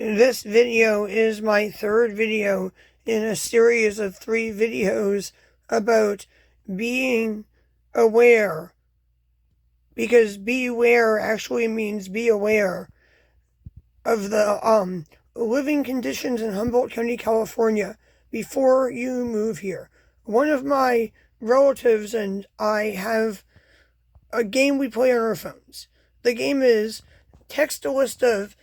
This video is my third video in a series of 3 videos about being aware, because beware actually means be aware of the living conditions in Humboldt County, California before you move here. One of my relatives and I have a game we play on our phones. The game is text a list of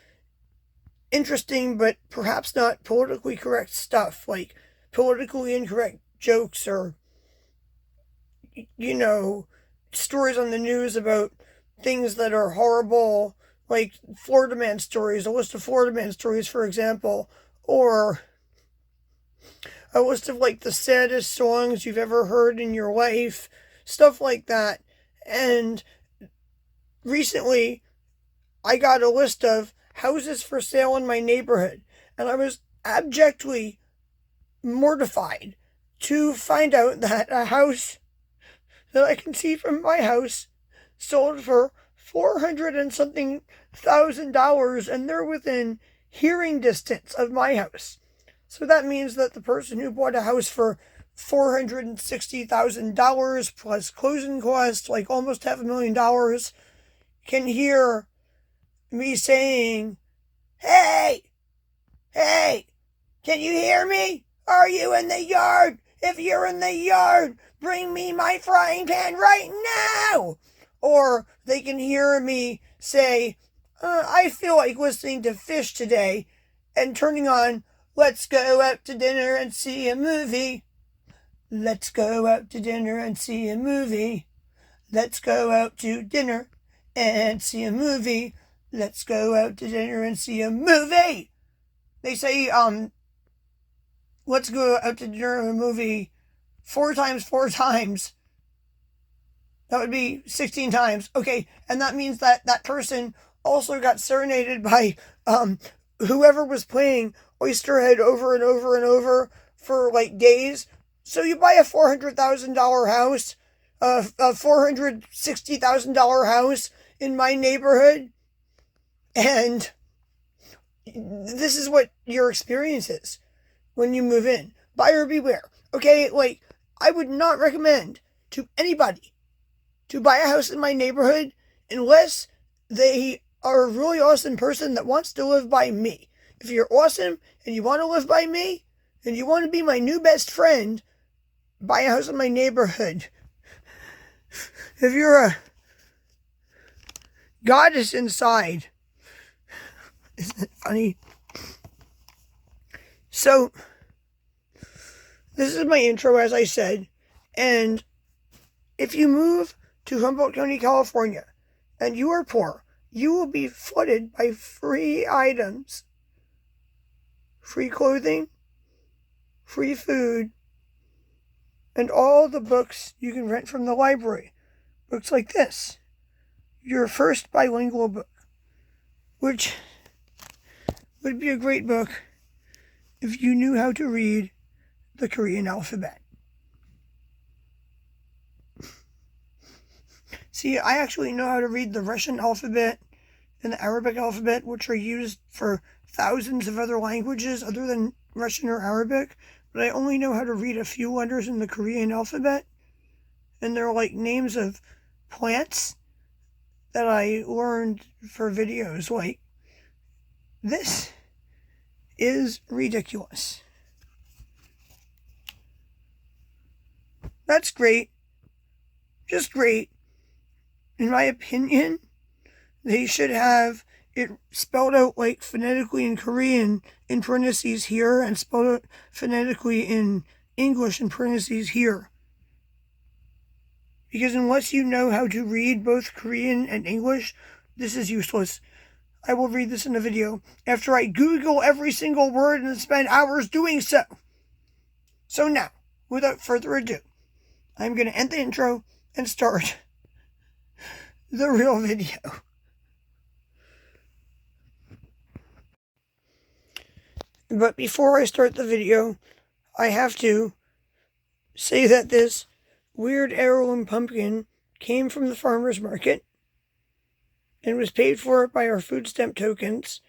interesting but perhaps not politically correct stuff, like politically incorrect jokes or, stories on the news about things that are horrible, like Florida man stories, a list of Florida man stories, for example, or a list of like the saddest songs you've ever heard in your life, stuff like that. And recently I got a list of houses for sale in my neighborhood, and I was abjectly mortified to find out that a house that I can see from my house sold for $400 and something thousand, and they're within hearing distance of my house. So that means that the person who bought a house for $460,000 plus closing costs, like almost $500,000, can hear me saying, hey, can you hear me? Are you in the yard? If you're in the yard, bring me my frying pan right now. Or they can hear me say, I feel like listening to Fish today, and turning on, let's go out to dinner and see a movie. Let's go out to dinner and see a movie. Let's go out to dinner and see a movie. Let's go out to dinner and see a movie. They say, let's go out to dinner and a movie 4 times. That would be 16 times. Okay, and that means that that person also got serenaded by whoever was playing Oyster over and over and over for like days. So you buy a $400,000 house, a $460,000 house in my neighborhood, and this is what your experience is when you move in. Buyer beware. Okay, like, I would not recommend to anybody to buy a house in my neighborhood unless they are a really awesome person that wants to live by me. If you're awesome and you want to live by me and you want to be my new best friend, buy a house in my neighborhood. If you're a goddess inside, isn't it funny? So, this is my intro, as I said, and if you move to Humboldt County, California, and you are poor, you will be flooded by free items, free clothing, free food, and all the books you can rent from the library. Books like this, your first bilingual book, which would be a great book if you knew how to read the Korean alphabet. See, I actually know how to read the Russian alphabet and the Arabic alphabet, which are used for thousands of other languages other than Russian or Arabic, but I only know how to read a few letters in the Korean alphabet, and they're like names of plants that I learned for videos. Like, this is ridiculous. That's great. Just great. In my opinion, they should have it spelled out like phonetically in Korean in parentheses here, and spelled out phonetically in English in parentheses here. Because unless you know how to read both Korean and English, this is useless. I will read this in a video after I Google every single word and spend hours doing so. So now, without further ado, I'm going to end the intro and start the real video. But before I start the video, I have to say that this weird heirloom pumpkin came from the farmer's market and was paid for by our food stamp tokens,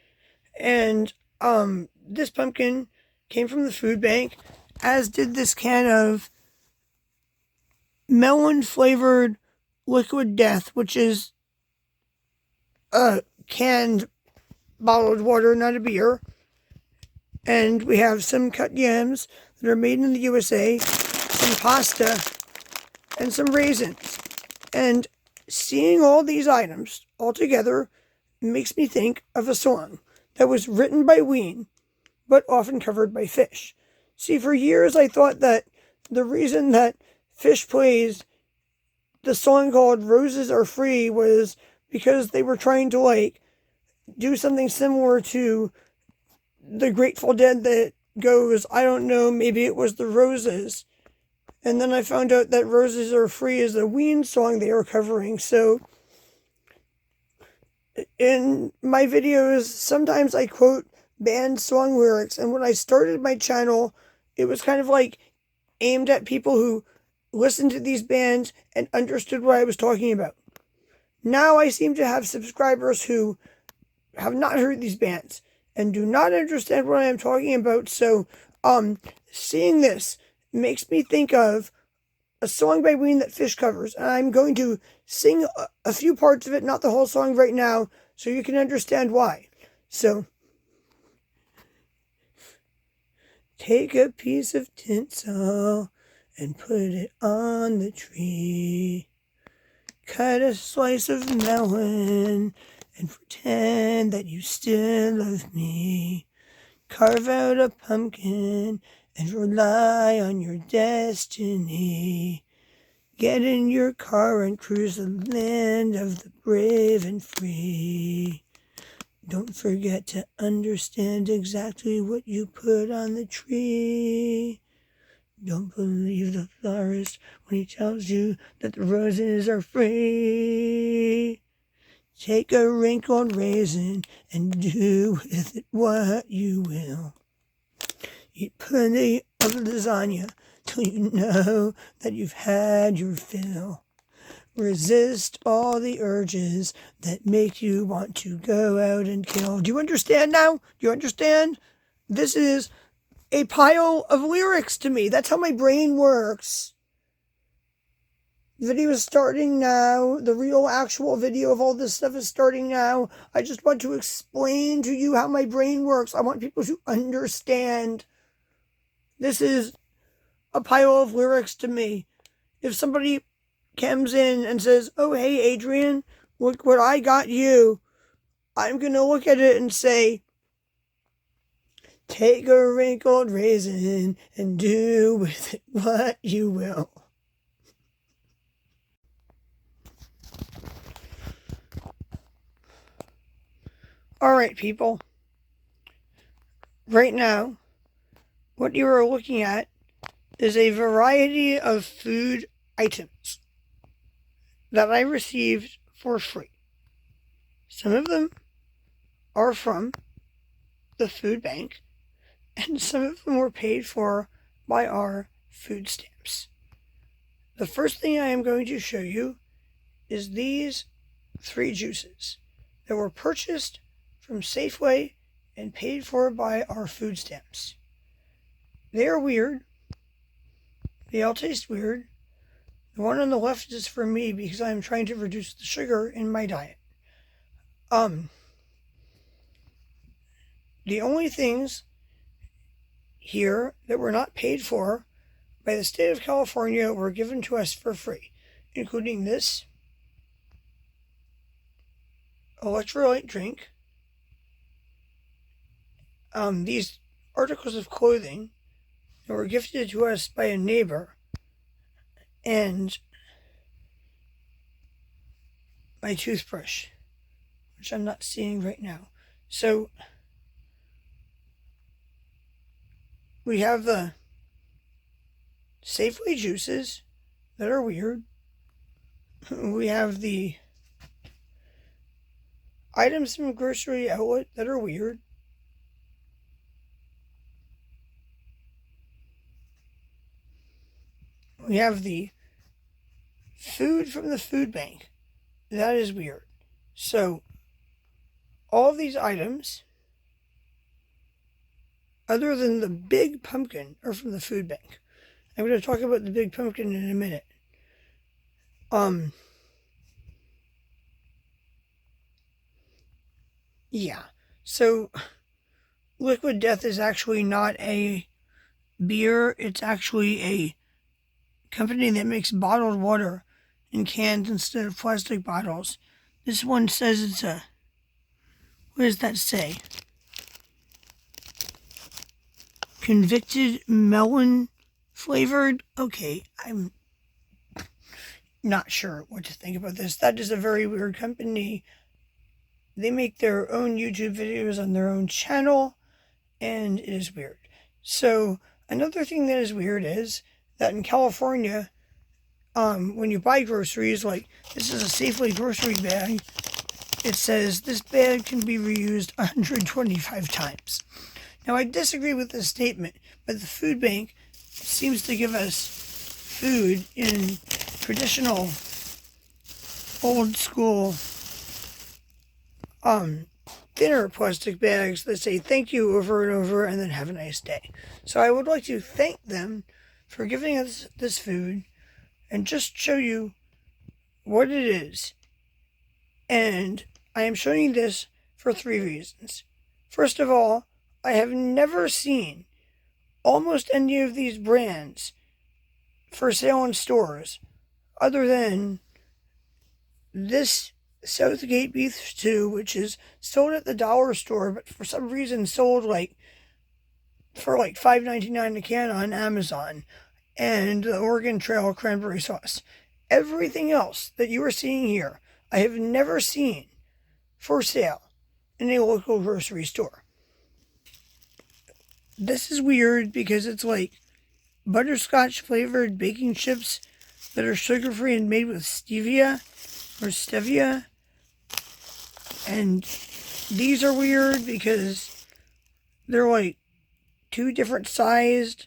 and This pumpkin came from the food bank, as did this can of melon flavored liquid death, which is canned bottled water, not a beer. And we have some cut yams that are made in the USA, some pasta, and some raisins. And seeing all these items all together makes me think of a song that was written by Ween, but often covered by Fish. See, for years I thought that the reason that Fish plays the song called Roses Are Free was because they were trying to, like, do something similar to the Grateful Dead that goes, I don't know, maybe it was the Roses. And then I found out that Roses Are Free is a Ween song they are covering. So in my videos, sometimes I quote band song lyrics. And when I started my channel, it was kind of like aimed at people who listened to these bands and understood what I was talking about. Now I seem to have subscribers who have not heard these bands and do not understand what I am talking about. So, seeing this makes me think of a song by Ween that Fish covers. And I'm going to sing a few parts of it, not the whole song right now, so you can understand why. So, take a piece of tinsel and put it on the tree. Cut a slice of melon and pretend that you still love me. Carve out a pumpkin and rely on your destiny. Get in your car and cruise the land of the brave and free. Don't forget to understand exactly what you put on the tree. Don't believe the florist when he tells you that the roses are free. Take a wrinkled raisin and do with it what you will. Eat plenty of lasagna till you know that you've had your fill. Resist all the urges that make you want to go out and kill. Do you understand now? Do you understand? This is a pile of lyrics to me. That's how my brain works. The video is starting now. The real actual video of all this stuff is starting now. I just want to explain to you how my brain works. I want people to understand. This is a pile of lyrics to me. If somebody comes in and says, oh, hey, Adrienne, look what I got you, I'm going to look at it and say, take a wrinkled raisin and do with it what you will. All right, people. Right now, what you are looking at is a variety of food items that I received for free. Some of them are from the food bank, and some of them were paid for by our food stamps. The first thing I am going to show you is these 3 juices that were purchased from Safeway and paid for by our food stamps. They are weird. They all taste weird. The one on the left is for me because I'm trying to reduce the sugar in my diet. The only things here that were not paid for by the state of California were given to us for free, including this electrolyte drink, these articles of clothing that were gifted to us by a neighbor, and my toothbrush, which I'm not seeing right now. So we have the Safeway juices that are weird. We have the items from grocery outlet that are weird. We have the food from the food bank. That is weird. So, all of these items other than the big pumpkin are from the food bank. I'm going to talk about the big pumpkin in a minute. Yeah. So, Liquid Death is actually not a beer. It's actually a company that makes bottled water in cans instead of plastic bottles. This one says it's a... What does that say? Convicted melon flavored? Okay, I'm not sure what to think about this. That is a very weird company. They make their own YouTube videos on their own channel, and it is weird. So, another thing that is weird is that in California, when you buy groceries, like this is a Safeway grocery bag, it says this bag can be reused 125 times. Now, I disagree with this statement, but the food bank seems to give us food in traditional, old school, thinner plastic bags that say thank you over and over and then have a nice day. So I would like to thank them for giving us this food and just show you what it is. And I am showing you this for 3 reasons. First of all, I have never seen almost any of these brands for sale in stores other than this Southgate beef stew, which is sold at the dollar store, but for some reason sold for $5.99 a can on Amazon, and the Oregon Trail cranberry sauce. Everything else that you are seeing here, I have never seen for sale in a local grocery store. This is weird because it's like butterscotch flavored baking chips that are sugar-free and made with stevia or stevia. And these are weird because they're like 2 different sized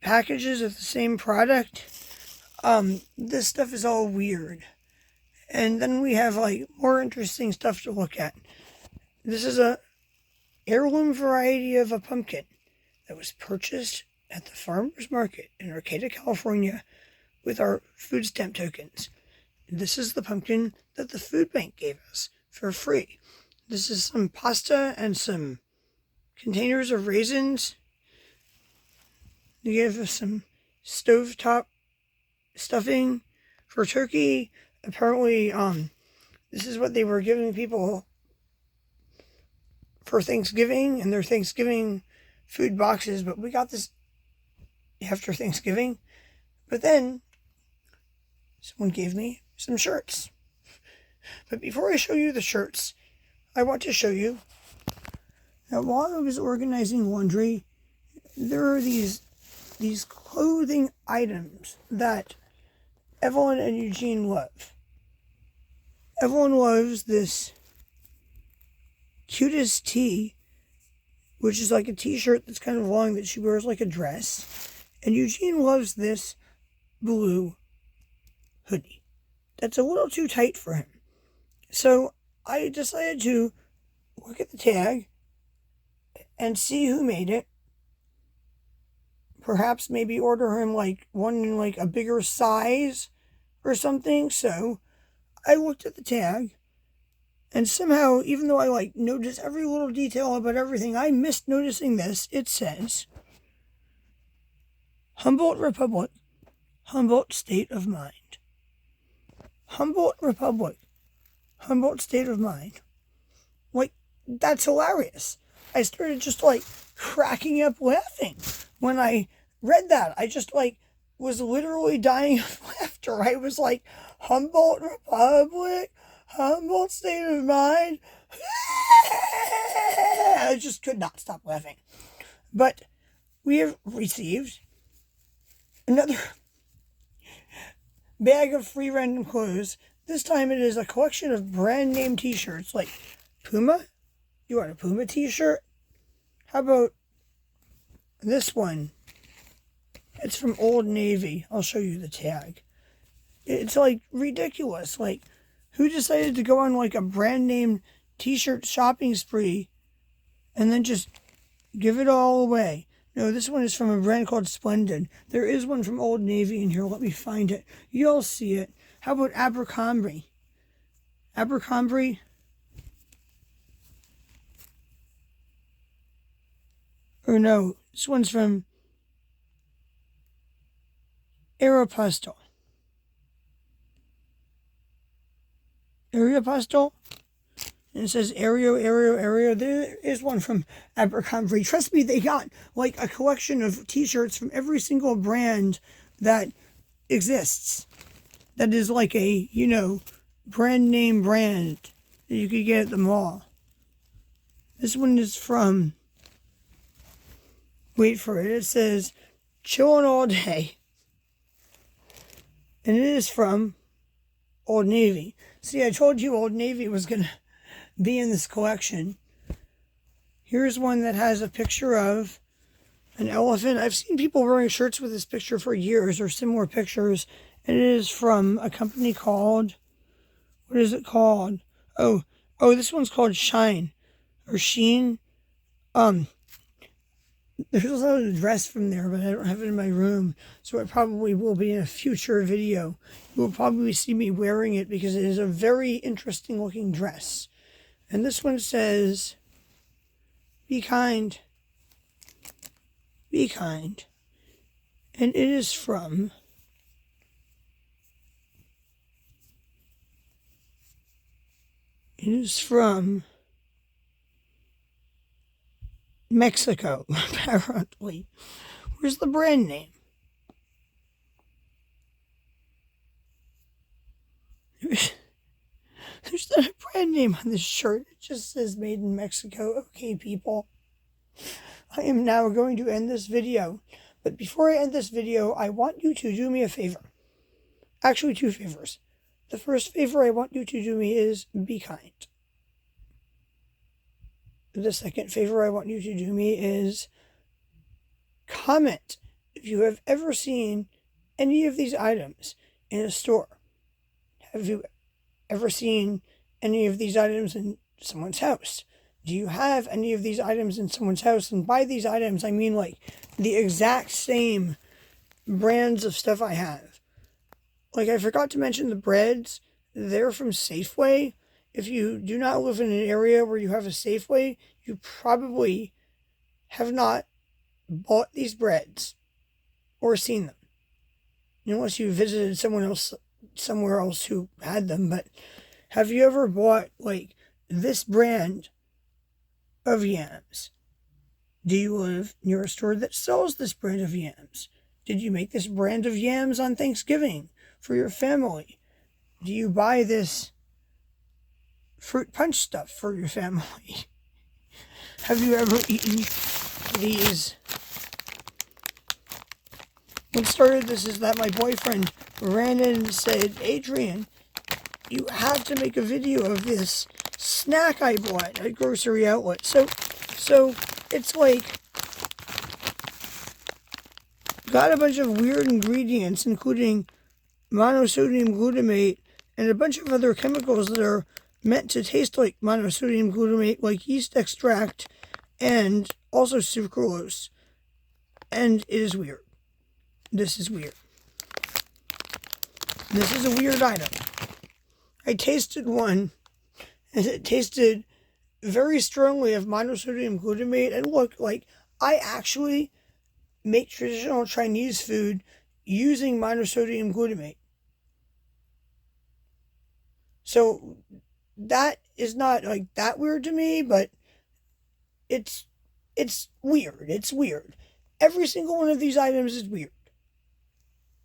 packages of the same product. This stuff is all weird. And then we have like more interesting stuff to look at. This is a heirloom variety of a pumpkin that was purchased at the farmer's market in Arcata, California with our food stamp tokens. This is the pumpkin that the food bank gave us for free. This is some pasta and some containers of raisins. They gave us some stovetop stuffing for turkey. Apparently, this is what they were giving people for Thanksgiving and their Thanksgiving food boxes, but we got this after Thanksgiving. But then someone gave me some shirts. But before I show you the shirts, I want to show you that while I was organizing laundry, there are these clothing items that Evelyn and Eugene love. Evelyn loves this cutest tee, which is like a t-shirt that's kind of long that she wears like a dress. And Eugene loves this blue hoodie that's a little too tight for him. So I decided to look at the tag and see who made it. Perhaps maybe order him like one in like a bigger size or something. So I looked at the tag, and somehow, even though I like noticed every little detail about everything, I missed noticing this. It says Humboldt Republic, Humboldt State of Mind. Humboldt Republic, Humboldt State of Mind. Like, that's hilarious. I started just like cracking up laughing when I read that. I just like was literally dying of laughter. I was like, Humboldt Republic, Humboldt State of Mind. I just could not stop laughing. But we have received another bag of free random clothes. This time it is a collection of brand name t-shirts like Puma. You want a Puma t-shirt? How about this one? It's from Old Navy. I'll show you the tag. It's like ridiculous. Like, who decided to go on like a brand name t-shirt shopping spree and then just Give it all away. No, this one is from a brand called Splendid. There is one from Old Navy in here. Let me find it. You'll see it. How about Abercrombie? Abercrombie? Or no, this one's from Aeropostale. Aeropostale? And it says Aereo. There is one from Abercrombie. Trust me, they got like a collection of t-shirts from every single brand that exists. That is like a, brand name brand that you could get at the mall. This one is from, wait for it, it says Chillin' All Day. And it is from Old Navy. See, I told you Old Navy was going to be in this collection. Here's one that has a picture of an elephant. I've seen people wearing shirts with this picture for years, or similar pictures, and it is from a company called, what is it called? Oh, this one's called Shine, or Sheen. There's also a dress from there, but I don't have it in my room, so it probably will be in a future video. You will probably see me wearing it because it is a very interesting looking dress. And this one says, be kind. Be kind. And it is from Mexico, apparently. Where's the brand name? There's not a brand name on this shirt. It just says made in Mexico. Okay, people. I am now going to end this video. But before I end this video, I want you to do me a favor. Actually, 2 favors. The first favor I want you to do me is be kind. The second favor I want you to do me is comment if you have ever seen any of these items in a store. Have you ever seen any of these items in someone's house? Do you have any of these items in someone's house? And by these items, I mean like the exact same brands of stuff I have. Like, I forgot to mention the breads. They're from Safeway. If you do not live in an area where you have a Safeway, you probably have not bought these breads or seen them. Unless you visited somewhere else who had them. But have you ever bought, like, this brand of yams? Do you live near a store that sells this brand of yams? Did you make this brand of yams on Thanksgiving for your family? Do you buy this fruit punch stuff for your family? Have you ever eaten these? What started this is that my boyfriend ran in and said, Adrienne, you have to make a video of this snack I bought at Grocery Outlet. So it's like got a bunch of weird ingredients, including monosodium glutamate and a bunch of other chemicals that are meant to taste like monosodium glutamate, like yeast extract and also sucralose. And it is weird. This is weird. This is a weird item. I tasted one, and it tasted very strongly of monosodium glutamate. And look, like, I actually make traditional Chinese food using monosodium glutamate. So that is not like that weird to me, but it's weird. It's weird. Every single one of these items is weird.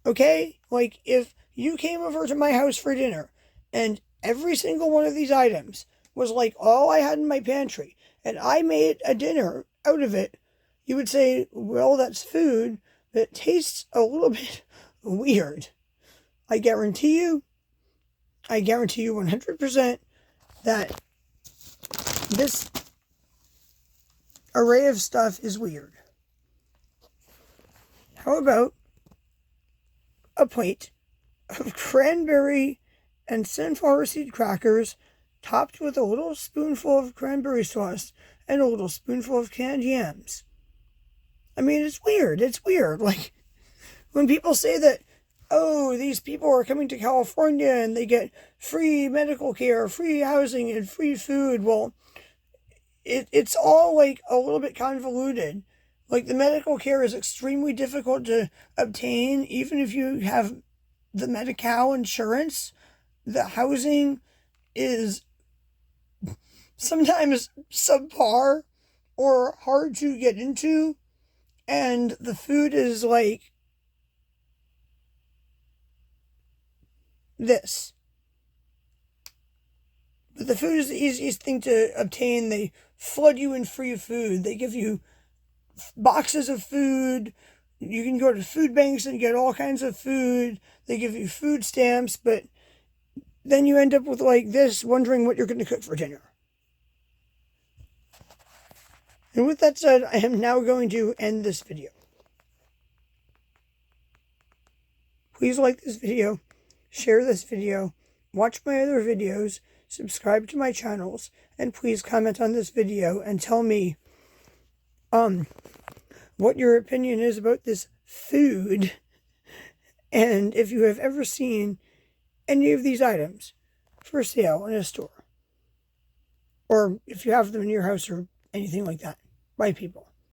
Okay? Like, if you came over to my house for dinner and every single one of these items was like all I had in my pantry and I made a dinner out of it, you would say, well, that's food that tastes a little bit weird. I guarantee you 100% that this array of stuff is weird. How about a plate of cranberry and sunflower seed crackers topped with a little spoonful of cranberry sauce and a little spoonful of canned yams. I mean, it's weird. It's weird. Like, when people say that, oh, these people are coming to California and they get free medical care, free housing, and free food, well, it's all, like, a little bit convoluted. Like, the medical care is extremely difficult to obtain, even if you have the Medi-Cal insurance. The housing is sometimes subpar or hard to get into, and the food is like this. But the food is the easiest thing to obtain. They flood you in free food. They give you boxes of food. You can go to food banks and get all kinds of food. They give you food stamps, but then you end up with like this, wondering what you're going to cook for dinner. And with that said, I am now going to end this video. Please like this video, share this video, watch my other videos, subscribe to my channels, and please comment on this video and tell me what your opinion is about this food, and if you have ever seen any of these items for sale in a store, or if you have them in your house or anything like that by people.